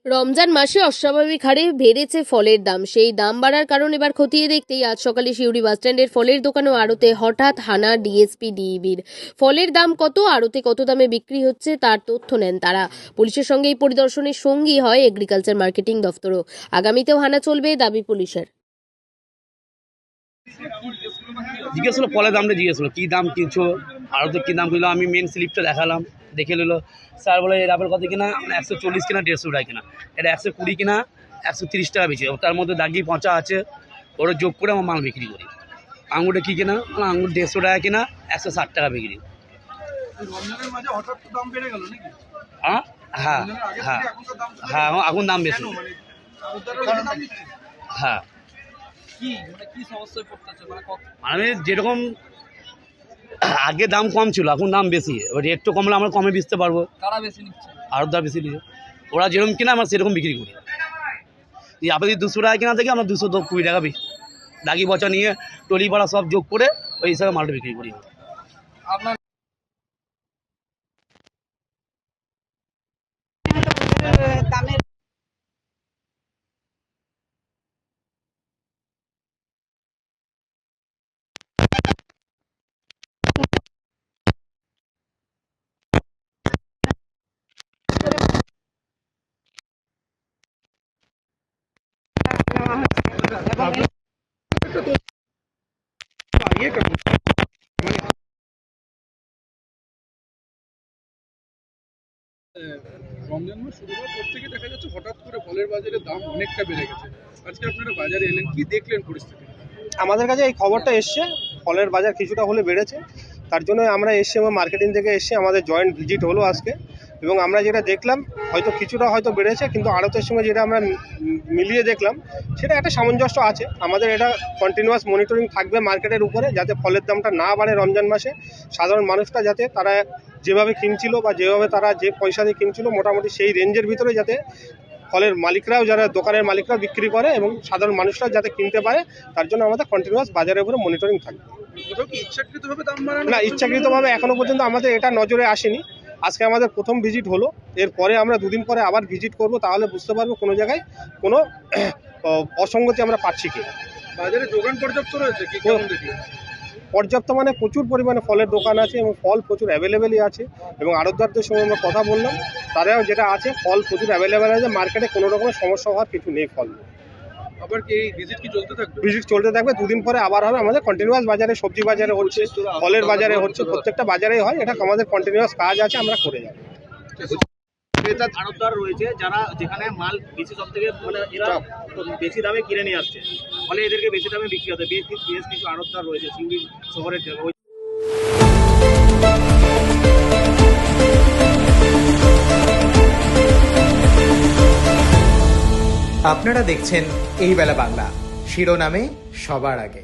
রমজান মাসে অস্বাভাবিক হারে বেড়েছে ফলের দাম। সেই দাম বাড়ার কারণ এবার খতিয়ে দেখতেই আজ সকালে সিউড়ি বাসস্ট্যান্ডের ফলের দোকান ও আড়তে হঠাৎ হানা ডিএসপি ডিইবির। ফলের দাম কত, আড়তে কত দামে বিক্রি হচ্ছে তার তথ্য নেন তারা। পুলিশের সঙ্গে এই পরিদর্শনের সঙ্গী হয় এগ্রিকালচার মার্কেটিং দফতরও। আগামীতেও হানা চলবে দাবি পুলিশের। জিজ্ঞেস হলো ফলের দামটা জিজ্ঞেস হলো কী দাম কিনছো, আরও তো কী দাম কিনলো। আমি মেন স্লিপটা দেখালাম, দেখে নিল। স্যার বলে এর আপেল কত কিনা, 140 কিনা 150 টাকা কিনা, এটা 120 কিনা 130 টাকা বেশি, তার মধ্যে দাগি পচা আছে, ওরা যোগ করে আমার মাল বিক্রি করি। আঙুরটা কী কিনা, আঙুর 150 টাকা কিনা 160 টাকা বিক্রি। হ্যাঁ হ্যাঁ হ্যাঁ হ্যাঁ এখন দাম বেশি। হ্যাঁ মানে যেরকম আগে দাম কম ছিল এখন দাম বেশি, এবার রেট তো কমলে আমরা কমে বেচতে পারবো। আরও দাম বেশি নিচ্ছে, ওরা যেরকম কিনা আমরা সেরকম বিক্রি করি। এই আপনি 200 টাকা কিনা থেকে আমরা 220 টাকা বেশি দাগি বচা নিয়ে টলি পাড়া সব যোগ করে ওই হিসাবে মালটা বিক্রি করি। রমজান মাস শুরু হওয়ার পর থেকে দেখা যাচ্ছে হঠাৎ করে ফলের বাজারে দাম অনেকটা বেড়ে গেছে। আজকে আপনারা বাজারে এলেন, কি দেখলেন পরিস্থিতি? আমাদের কাছে এই খবরটা এসছে ফলের বাজার কিছুটা হলে বেড়েছে, তার জন্য আমরা এসছি, আমার মার্কেটিং থেকে এসছি, আমাদের জয়েন্ট ভিজিট হলো আজকে। এবং আমরা যেটা দেখলাম হয়তো কিছুটা হয়তো বেড়েছে, কিন্তু আড়তের সঙ্গে যেটা আমরা মিলিয়ে দেখলাম সেটা একটা সামঞ্জস্য আছে। আমাদের এটা কন্টিনিউয়াস মনিটরিং থাকবে মার্কেটের উপরে, যাতে ফলের দামটা না বাড়ে রমজান মাসে। সাধারণ মানুষটা যাতে তারা যেভাবে কিনছিল বা যেভাবে তারা যে পয়সা দিয়ে কিনছিল মোটামুটি সেই রেঞ্জের ভিতরে যাতে ফলের মালিকরাও, যারা দোকানের মালিকরাও বিক্রি করে এবং সাধারণ মানুষরাও যাতে কিনতে পারে, তার জন্য আমাদের কন্টিনিউয়াস বাজারের উপরে মনিটরিং থাকবে। কোথাও কি ইচ্ছাকৃতভাবে দাম বাড়ানো? না, ইচ্ছাকৃতভাবে এখনো পর্যন্ত আমাদের এটা নজরে আসেনি। আজকে আমাদের প্রথম ভিজিট হলো, এরপরে আমরা দুদিন পরে আবার ভিজিট করব, তাহলে বুঝতে পারবো কোনো জায়গায় কোনো অসঙ্গতি আমরা পাচ্ছি কি। বাজারে যোগান পর্যাপ্ত রয়েছে কি, কেমন দেখলেন? পর্যাপ্ত মানে প্রচুর পরিমাণে ফলের দোকান আছে এবং ফল প্রচুর অ্যাভেলেবেলই আছে। এবং আড়তদারদের সঙ্গে আমরা কথা বললাম, তারাও যেটা আছে ফল প্রচুর অ্যাভেলেবেল আছে, মার্কেটে কোনো রকমের সমস্যা হওয়ার কিছু নেই। ফল আবার কি এই ভিজিট কি চলতে থাকবে? ভিজিট চলতে থাকবে, দুদিন পরে আবার হবে। আমাদের কন্টিনিউয়াস বাজারে, সবজি বাজারে হচ্ছে, ফলের বাজারে হচ্ছে, প্রত্যেকটা বাজারেই হয়। এটা আমাদের কন্টিনিউয়াস কাজ আছে, আমরা করে যাবো। আড়তদার রয়েছে যারা, যেখানে মাল বেশি সব থেকে মানে এরা বেশি দামে কিনে নিয়ে আসছে, ফলে এদেরকে বেশি দামে বিক্রি হতে। বেশ কিছু আড়তদার রয়েছে সিউড়ি শহরের জায়গায়। আপনারা দেখছেন এই বেলা বাংলা, শিরোনামে সবার আগে।